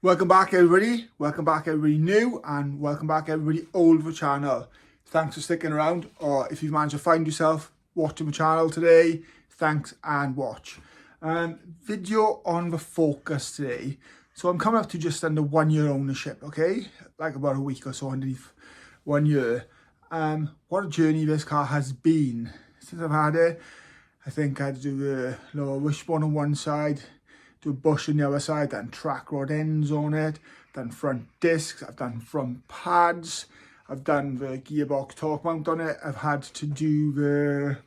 Welcome back everybody, new, and welcome back everybody old to the channel. Thanks for sticking around, or if you've managed to find yourself watching my channel today, thanks and watch. Video on the Focus today. So I'm coming up to just under 1 year ownership, okay? Like about a week or so underneath 1 year. What a journey this car has been since I've had it. I think I had to do the lower wishbone on one side, do a bush on the other side, then track rod ends on it, done front discs, I've done front pads, I've done the gearbox torque mount on it, I've had to do the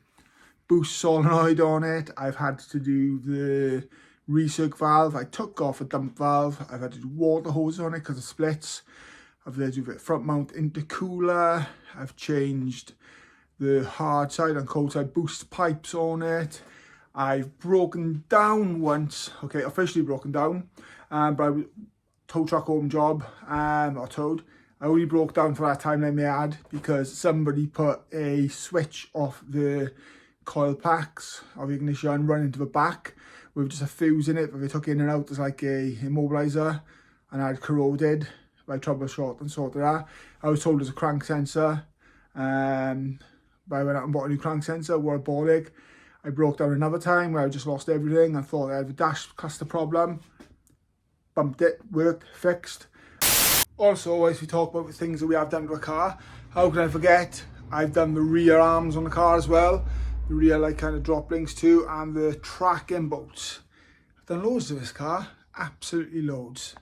boost solenoid on it, I've had to do the recirc valve, I took off a dump valve, I've had to do water hose on it because of splits, I've had to do the front mount intercooler, I've changed the hard side and cold side boost pipes on it. I've broken down once, okay, officially broken down, but I was tow truck home job, or towed. I only broke down for that timeline they had because somebody put a switch off the coil packs of the ignition run into the back with just a fuse in it, but they took in and out as like a immobilizer, and I had corroded. I troubleshot and sorted that. I was told there's a crank sensor, but I went out and bought a new crank sensor, wore a bollocks. I broke down another time where I just lost everything. I thought I had a dash cluster problem. Bumped it, worked, fixed. Also, as we talk about the things that we have done to a car, how can I forget? I've done the rear arms on the car as well. The rear like kind of drop links too, and the tracking bolts. I've done loads of this car, absolutely loads.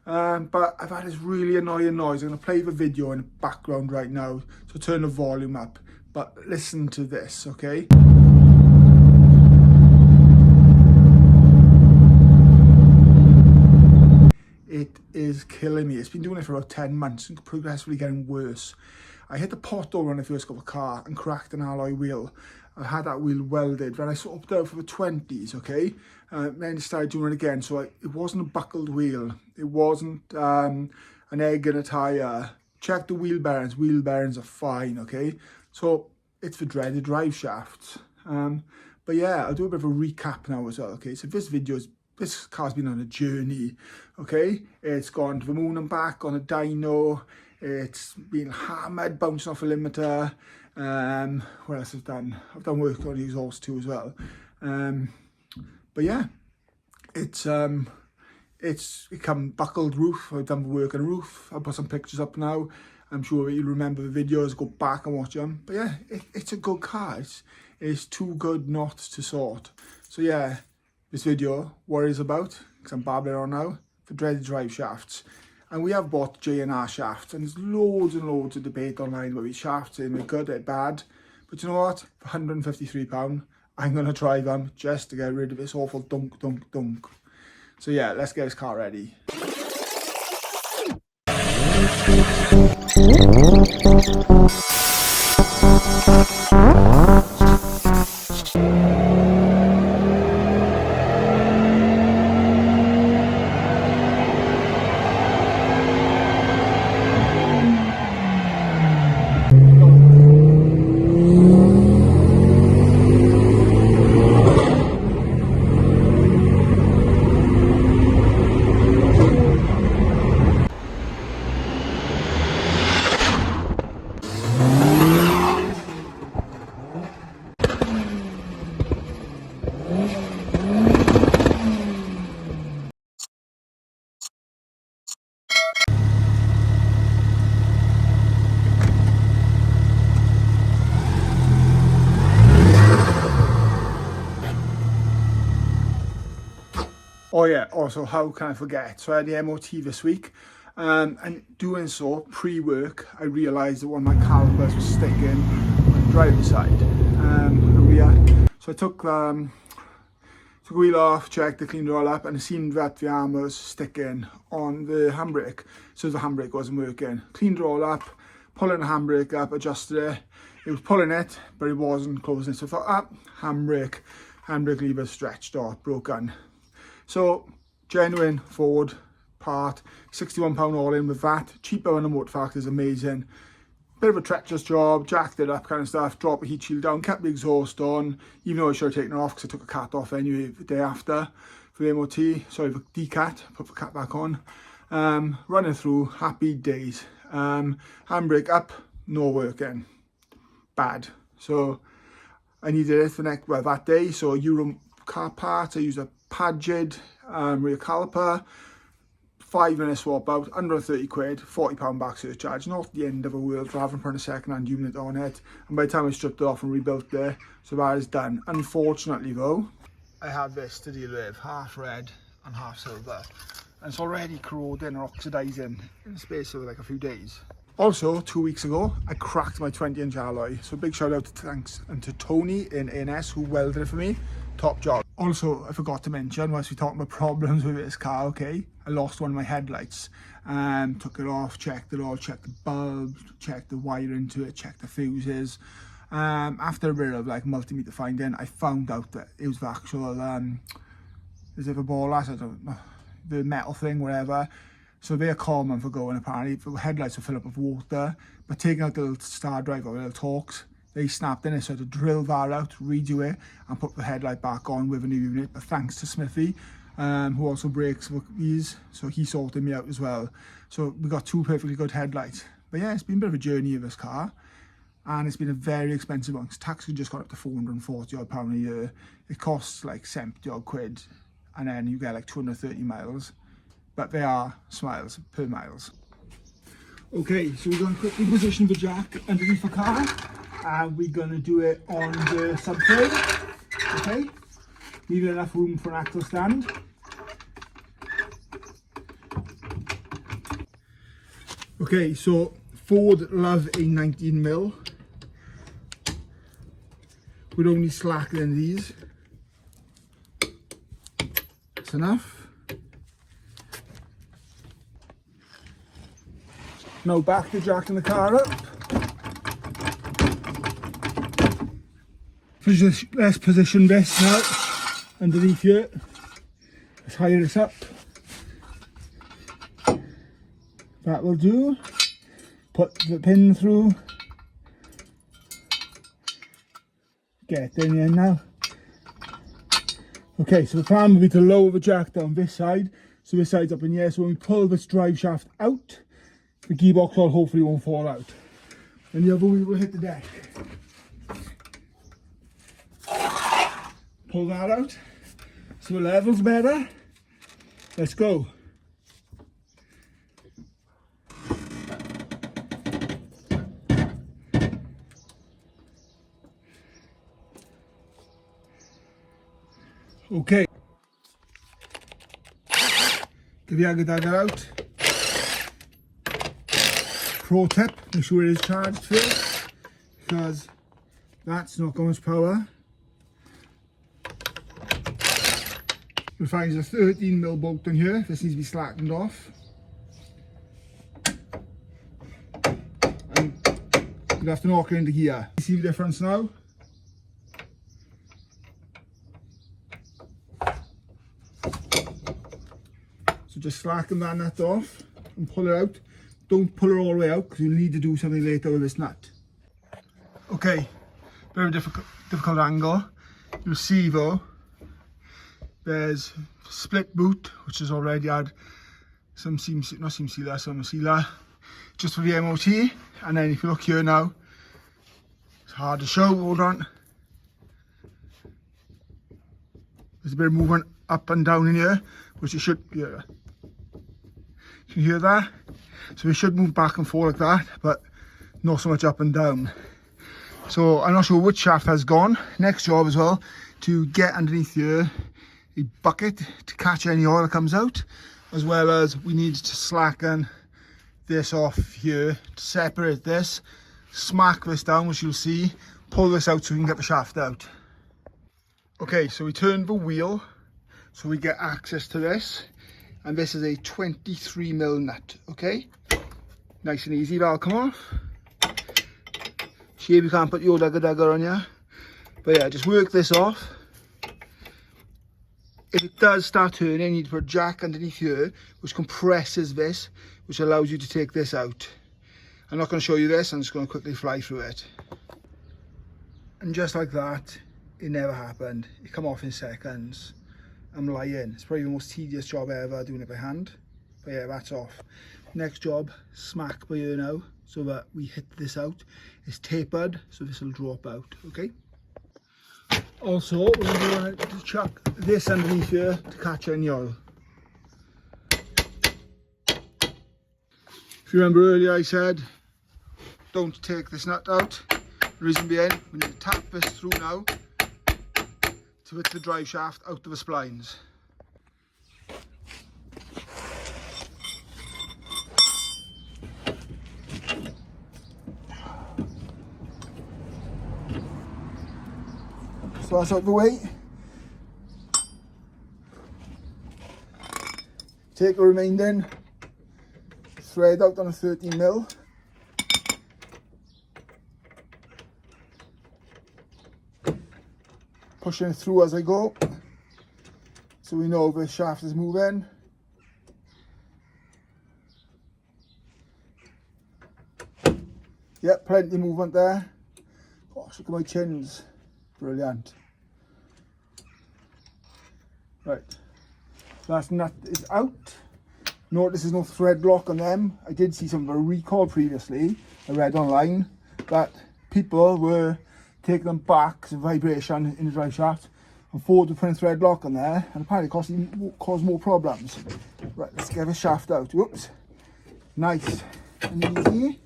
But I've had this really annoying noise. I'm going to play the video in the background right now, so turn the volume up. But listen to this, okay? It is killing me. It's been doing it for about 10 months and progressively getting worse. I hit the pothole when I first got the car and cracked an alloy wheel. I had that wheel welded. Then I swapped it out for the 20s, okay? Then I started doing it again. So it wasn't a buckled wheel. It wasn't an egg in a tyre. Check the wheel bearings. Wheel bearings are fine, okay? So it's the dreaded drive shafts. But yeah, I'll do a bit of a recap now as well, okay? So this car's been on a journey, okay? It's gone to the moon and back on a dyno. It's been hammered, bouncing off a limiter. What else I've done? I've done work on the exhaust too as well. But yeah, it's become buckled roof. I've done the work on the roof. I'll put some pictures up now. I'm sure you'll remember the videos, go back and watch them. But yeah, it's a good car. It's too good not to sort. So yeah, this video, what it's about, because I'm babbling on now, the dreaded drive shafts. And we have bought J&R shafts, and there's loads and loads of debate online about these shafts, saying they're good, they're bad. But you know what? For £153, I'm going to try them just to get rid of this awful dunk, dunk, dunk. So yeah, let's get this car ready. Oh yeah, also how can I forget? So I had the MOT this week, and doing so, pre-work, I realised that one of my calipers was sticking on the driver's side, the rear. So I took the wheel off, checked the cleaned it all up, and it seemed that the arm was sticking on the handbrake. So the handbrake wasn't working. Cleaned it all up, pulling the handbrake up, adjusted it. It was pulling it, but it wasn't closing. So I thought, handbrake lever stretched or broken. So, genuine Ford part, £61 all in with that, cheaper than the motor factor is amazing. Bit of a treacherous job, jacked it up kind of stuff, dropped the heat shield down, kept the exhaust on, even though I should have taken it off because I took a cat off anyway the day after for the MOT, sorry, the decat, put the cat back on. Running through, happy days. Handbrake up, no working, bad. So I needed it for that day. So Euro car parts, I used a Padgett rear caliper, 5-minute swap out, under 30 quid, £40 back surcharge. Not the end of the world for having put a second-hand unit on it. And by the time I stripped it off and rebuilt it, so that is done. Unfortunately though, I have this to deal with, half red and half silver. And it's already corroding or oxidizing in the space of like a few days. Also, 2 weeks ago, I cracked my 20-inch alloy. So big shout out to thanks and to Tony in ANS who welded it for me. Top job. Also, I forgot to mention, whilst we talking about problems with this car, okay, I lost one of my headlights. Took it off, checked it all, checked the bulbs, checked the wire into it, checked the fuses. After a bit of like multimeter finding, I found out that it was the actual, is it a ball lash? I don't know, the metal thing, whatever. So they're common for going apparently. The headlights will fill up with water, but taking out the little star drive or the little Torx, they snapped in it, so I had to drill that out, redo it, and put the headlight back on with a new unit. But thanks to Smithy, who also breaks these, so he sorted me out as well. So we got 2 perfectly good headlights. But yeah, it's been a bit of a journey of this car, and it's been a very expensive one. Tax just got up to £440 odd a year. It costs like 70 odd quid, and then you get like 230 miles. But they are smiles per miles. Okay, so we're going to quickly position the jack underneath the car, and we're going to do it on the subframe. Okay, leaving enough room for an axle stand. Okay, so Ford love a 19mm. We're only slackening these. That's enough. Now back the jack in the car up. Let's position this now underneath here. Let's hire this up. That will do. Put the pin through. Get in here now. Okay, so the plan will be to lower the jack down this side. So this side's up in here. So when we pull this drive shaft out, the gearbox rod hopefully won't fall out. And the other wheel will hit the deck. Pull that out so the level's better. Let's go. Okay. Get the agger dagger out. Pro tip, make sure it is charged first, because that's not got much power. You'll find there's a 13mm bolt in here. This needs to be slackened off. And you'll have to knock it into gear. You see the difference now? So just slacken that nut off and pull it out. Don't pull it all the way out because you'll need to do something later with this nut. Okay, very difficult angle. You'll see though, there's split boot, which has already had some sealer, just for the MOT. And then if you look here now, it's hard to show, hold on. There's a bit of movement up and down in here, which you should hear. You can hear that? So we should move back and forth like that, but not so much up and down. So I'm not sure which shaft has gone. Next job as well, to get underneath here a bucket to catch any oil that comes out, as well as we need to slacken this off here to separate this, smack this down, which you'll see, pull this out so we can get the shaft out. Okay, so we turn the wheel so we get access to this, and this is a 23mm nut. Okay, nice and easy, that'll come off. Shame you can't put your dagger on here, but yeah, just work this off. If it does start turning, you need to put a jack underneath here which compresses this, which allows you to take this out. I'm not going to show you this, I'm just going to quickly fly through it. And just like that, it never happened. It come off in seconds. I'm lying. It's probably the most tedious job ever doing it by hand. But yeah, that's off. Next job, smack by here now, so that we hit this out. It's tapered, so this will drop out, okay? Also, we're going to chuck this underneath here to catch any oil. If you remember earlier I said, don't take this nut out. The reason being, we need to tap this through now to hit the drive shaft out of the splines. So that's out of the way. Take the remaining thread out on a 13mm. Pushing it through as I go, so we know the shaft is moving. Yep, plenty of movement there. Gosh, look at my chins. Brilliant. Right, last nut is out. Notice there's no thread lock on them. I did see some of a recall previously. I read online that people were taking them back because of vibration in the drive shaft and forward to putting thread lock on there, and apparently cause more problems. Right, let's get the shaft out. Whoops. Nice and easy.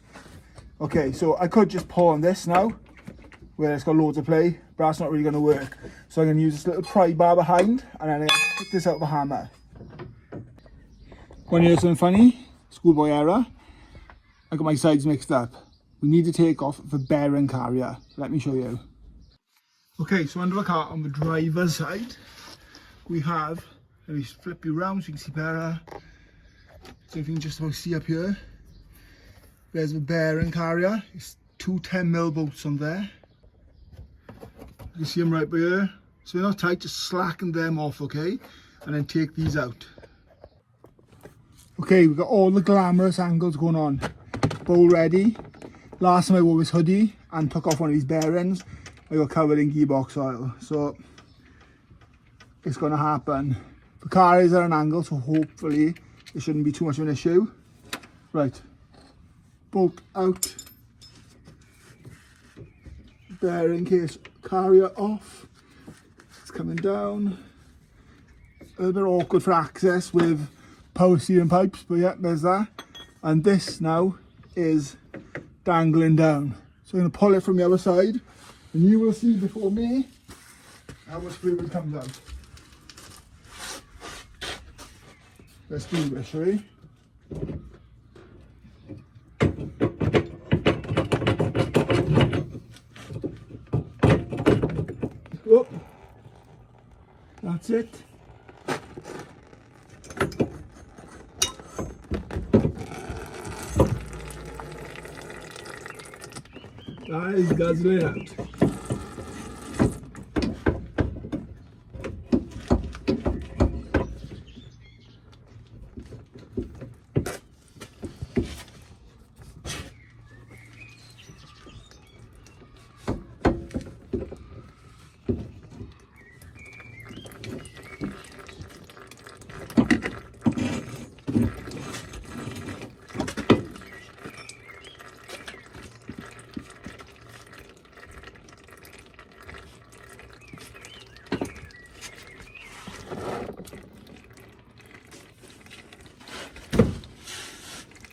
Okay, so I could just pull on this now, where it's got loads of play, but that's not really going to work. So I'm going to use this little pry bar behind, and then I'm going to pick this out with a hammer. Want to hear something funny? Schoolboy error. I got my sides mixed up. We need to take off the bearing carrier. Let me show you. Okay, so under the car on the driver's side, we have, let me flip you around so you can see better. So you can just about see up here. There's the bearing carrier. It's two 10mm bolts on there. You can see them right by here. So they're not tight, just slacken them off, okay? And then take these out. Okay, we've got all the glamorous angles going on. Bowl ready. Last time I wore this hoodie and took off one of these bearings, I got covered in gearbox oil. So it's going to happen. The car is at an angle, so hopefully it shouldn't be too much of an issue. Right, bolt out. Bearing case carrier off. It's coming down. A little bit awkward for access with power steering pipes, but yeah, there's that. And this now is dangling down. So I'm going to pull it from the other side, and you will see before me how much fluid comes out. Let's do this, shall we? Oh, that's it. That is guzzling out.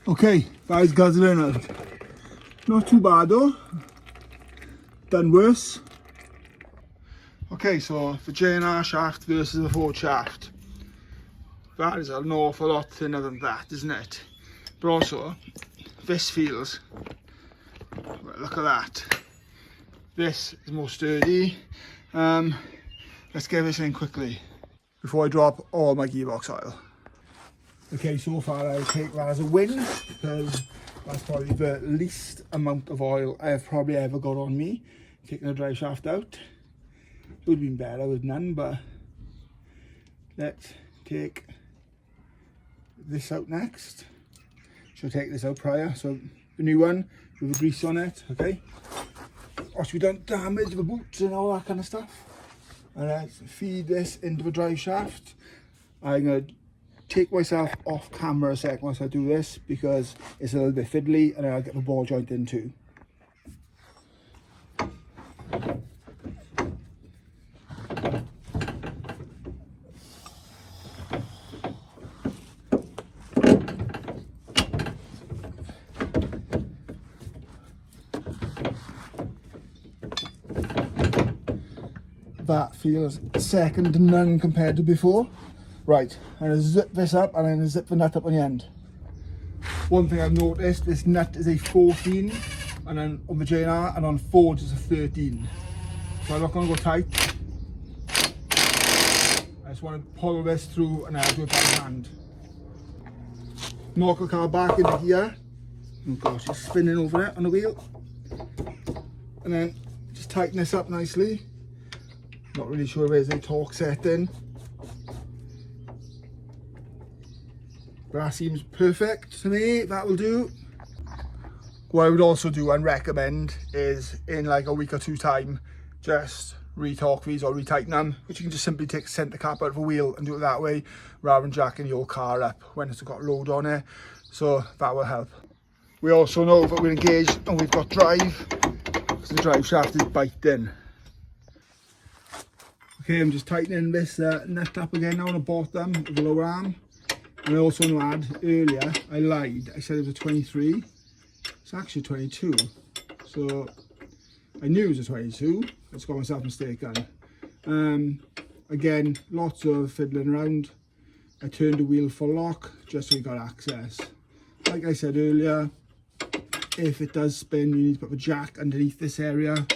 Okay, that is guzzling out. Not too bad though. Done worse. Okay, so the J&R shaft versus the Ford shaft. That is an awful lot thinner than that, isn't it? But also, this feels, well, look at that. This is more sturdy. Let's get this in quickly before I drop all my gearbox oil. Okay, so far I'll take that as a win because that's probably the least amount of oil I've probably ever got on me. Taking the drive shaft out. It would have been better with none, but let's take this out next. Should take this out prior. So the new one with the grease on it, okay? Or we don't damage the boots and all that kind of stuff. And let's feed this into the drive shaft. I'm going to take myself off camera a sec once I do this, because it's a little bit fiddly, and then I'll get the ball joint in too. That feels second to none compared to before. Right, I'm going to zip this up and then zip the nut up on the end. One thing I've noticed, this nut is a 14, and then on the JNR and on Ford it's a 13. So I'm not going to go tight. I just want to pull this through and then I'll do it by hand. Knock the car back into gear. Oh gosh, it's spinning over it on the wheel. And then just tighten this up nicely. Not really sure if there's a torque setting. But that seems perfect to me, that will do. What I would also do and recommend is in like a week or two time, just re-torque these or retighten them, which you can just simply take a centre cap out of a wheel and do it that way, rather than jacking your car up when it's got load on it. So that will help. We also know that we're engaged and we've got drive, because the drive shaft is biting. Okay, I'm just tightening this nut up again now on the bottom of the lower arm. And I also want to add, earlier I lied, I said it was a 23, it's actually 22. So I knew it was a 22, I just got myself mistaken. Again, lots of fiddling around. I turned the wheel for lock just so we got access. Like I said earlier, if it does spin, you need to put the jack underneath this area,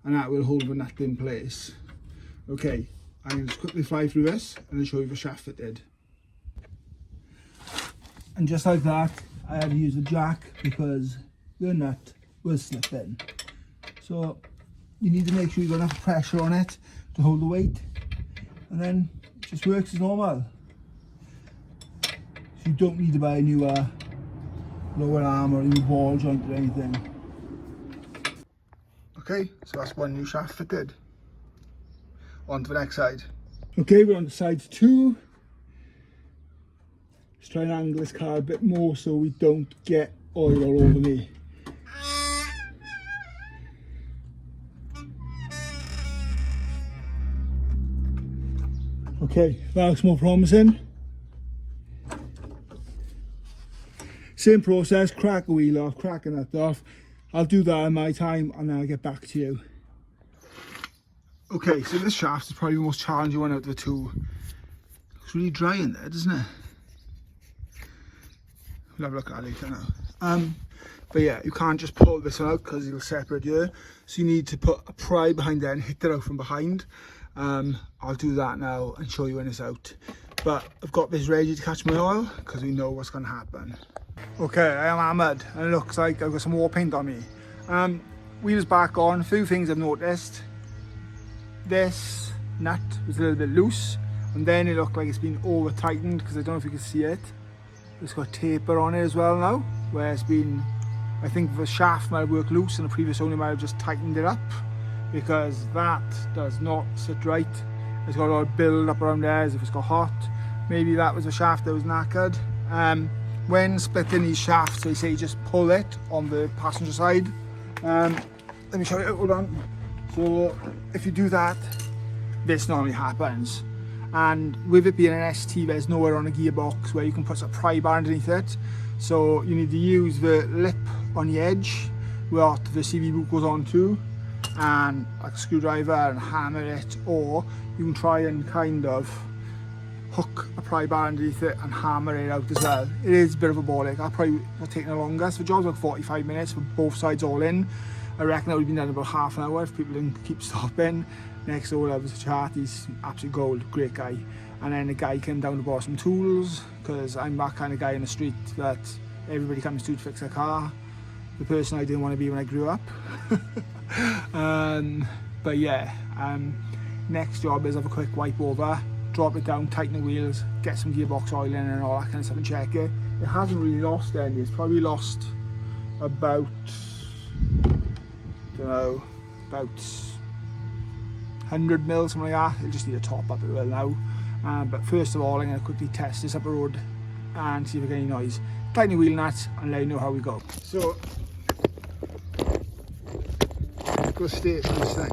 and that will hold the nut in place. Okay, I'm going to just quickly fly through this and then show you the shaft fitted. And just like that, I had to use the jack because the nut was slipping. So you need to make sure you've got enough pressure on it to hold the weight, and then it just works as normal. So you don't need to buy a new lower arm or a new ball joint or anything. Okay, so that's one new shaft fitted. On to the next side. Okay, we're on to side 2. Let's try and angle this car a bit more so we don't get oil all over me. Okay, that looks more promising. Same process, crack a wheel off, crack a nut off. I'll do that in my time and then I'll get back to you. Okay, so this shaft is probably the most challenging one out of the two. Looks really dry in there, doesn't it? We'll have a look at it later now. But yeah, you can't just pull this one out because it'll separate here. So you need to put a pry behind there and hit it out from behind. I'll do that now and show you when it's out. But I've got this ready to catch my oil because we know what's going to happen. Okay, I am hammered and it looks like I've got some more paint on me. Wheels back on. A few things I've noticed. This nut was a little bit loose, and then it looked like it's been over tightened because I don't know if you can see it. It's got taper on it as well now, where it's been, I think the shaft might have worked loose and the previous owner might have just tightened it up, because that does not sit right. It's got a lot of build up around there as if it's got hot. Maybe that was the shaft that was knackered. When splitting these shafts, they say just pull it on the passenger side. Let me show you, hold on. So if you do that, this normally happens. And with it being an ST, there's nowhere on a gearbox where you can put a pry bar underneath it. So you need to use the lip on the edge where the CV boot goes on to, and like a screwdriver and hammer it, or you can try and kind of hook a pry bar underneath it and hammer it out as well. It is a bit of a ball ache. I'll probably have taken the longest. The job's like 45 minutes for both sides all in. I reckon that would have been done in about half an hour if people didn't keep stopping. Next door there was a chat, he's absolute gold, great guy. And then the guy came down to borrow some tools, because I'm that kind of guy in the street that everybody comes to fix their car. The person I didn't want to be when I grew up. But yeah, next job is have a quick wipe over, drop it down, tighten the wheels, get some gearbox oil in and all that kind of stuff and check it. It hasn't really lost any, it's probably lost about, I don't know, about 100 mil, something like that. It'll just need a top up, it will now. But first of all, I'm going to quickly test this up the road and see if I get any noise. Tighten the wheel nuts and let you know how we go. So, go straight to this thing.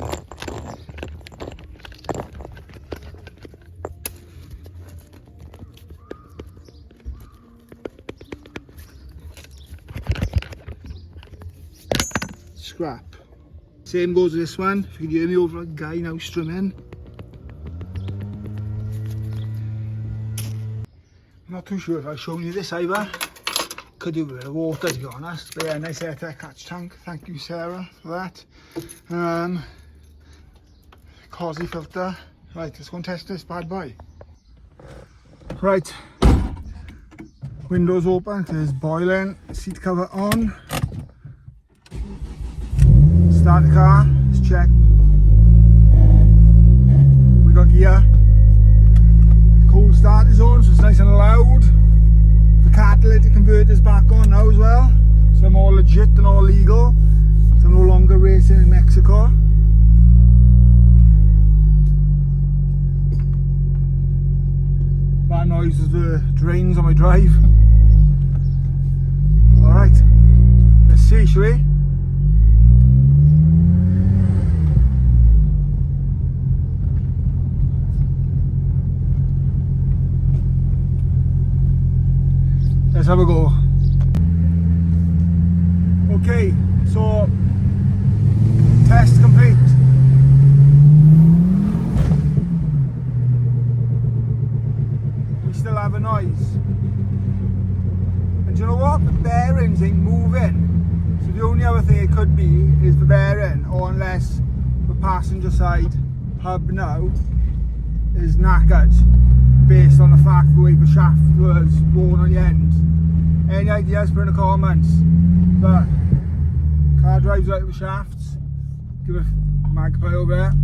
Scrap. Same goes with this one. If you can hear me over a guy now strumming. I'm not too sure if I've shown you this either. Could do with a bit of water, to be honest. But yeah, nice airtight catch tank. Thank you, Sarah, for that. Cosy filter. Right, let's go and test this bad boy. Right. Windows open, it's boiling. Seat cover on. Start the car, let's check. We got gear. Cold start is on, so it's nice and loud. The catalytic converter's back on now as well. So I'm all legit and all legal. So I'm no longer racing in Mexico. That noise is the drains on my drive. Alright, let's see, shall we? Let's have a go. Okay, so test complete. We still have a noise. And do you know what? The bearings ain't moving. So the only other thing it could be is the bearing, or unless the passenger side hub now is knackered, based on the fact the way the shaft was worn on the end. Any ideas, put in the comments. But car drives out of the shafts. Give it a magpie over there.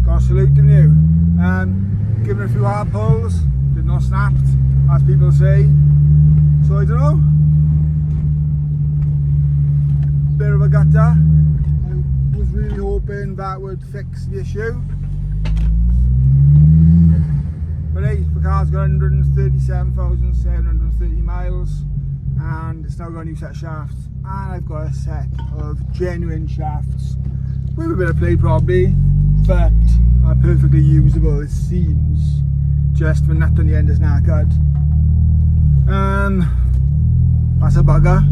Got to salute them new. Give it a few hard pulls. Did not snapped, as people say. So I don't know. Bit of a gutter. I was really hoping that would fix the issue. But hey, the car's got 137,730 miles and it's now got a new set of shafts, and I've got a set of genuine shafts with a bit of play probably, but are perfectly usable it seems, just the nut on the end is knackered. That's a bugger.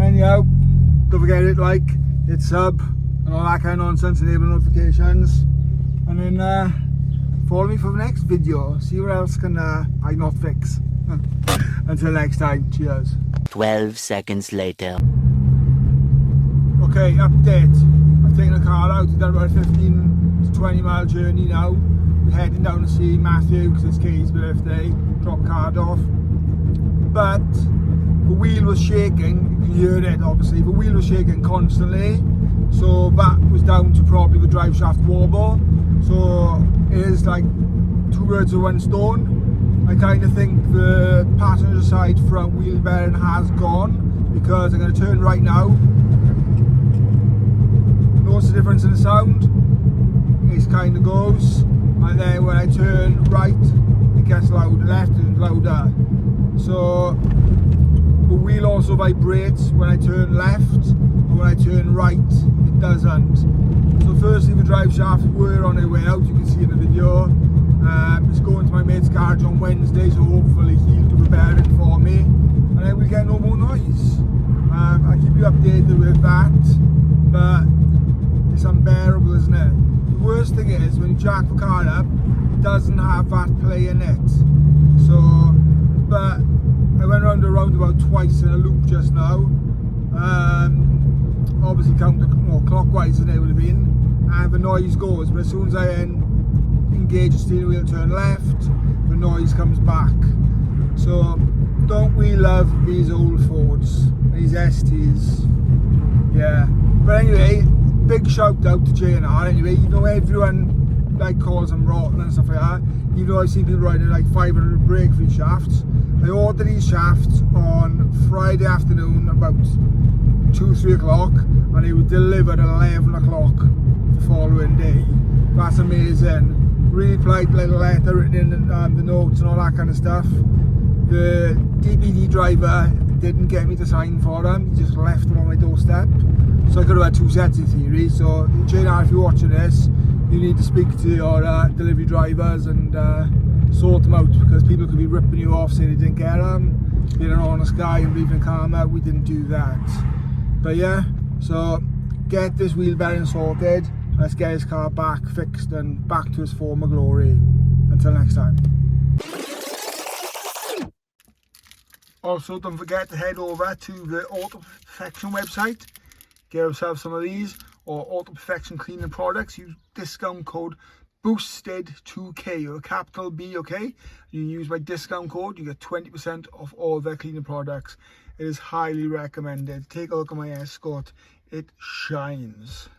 Anyhow, don't forget hit sub and all that kind of nonsense, enable notifications, and then follow me for the next video, see what else can I not fix. Until next time, cheers. 12 seconds later. Okay, update. I've taken the car out, we've done about a 15 to 20 mile journey now. We're heading down to see Matthew because it's Kay's birthday, drop card off. But the wheel was shaking, you can hear it obviously, the wheel was shaking constantly. So that was down to probably the drive shaft wobble. So it is like two birds with one stone. I kind of think the passenger side front wheel bearing has gone, because I'm going to turn right now. Notice the difference in the sound. It kind of goes, and then when I turn right it gets louder, left and louder. So the wheel also vibrates when I turn left, and when I turn right it doesn't. So firstly the drive shafts were on their way out, you can see in the video. It's going to my mate's garage on Wednesday, so hopefully he'll do a bearing for me, and then we'll get no more noise. I'll keep you updated with that, but it's unbearable, isn't it? The worst thing is when you jack the car up, it doesn't have that play in it. So, but I went around the roundabout twice in a loop just now. Obviously clockwise than it would have been, and the noise goes, but as soon as I engage the steering wheel, turn left, the noise comes back. So don't we love these old Fords, these STs? Yeah. But anyway, big shout out to J&R anyway. You know, everyone calls them rotten and stuff like that. Even though I've seen people riding like 500 brake free shafts. I ordered these shafts on Friday afternoon about 2-3 o'clock, and they were delivered at 11 o'clock the following day. That's amazing. really polite little letter written in the notes and all that kind of stuff. The DPD driver didn't get me to sign for them, he just left them on my doorstep. So I could have had 2 sets in theory. So JNR, if you're watching this, you need to speak to your delivery drivers and sort them out, because people could be ripping you off saying they didn't get them, being an honest guy and leaving a karma. We didn't do that. But yeah, so get this wheel bearing sorted. Let's get his car back fixed and back to his former glory. Until next time. Also, don't forget to head over to the Auto Perfection website. Get yourself some of these, or Auto Perfection cleaning products. Use discount code BOOSTED2K, or capital B, okay? You use my discount code, you get 20% off all their cleaning products. It is highly recommended. Take a look at my Escort, it shines.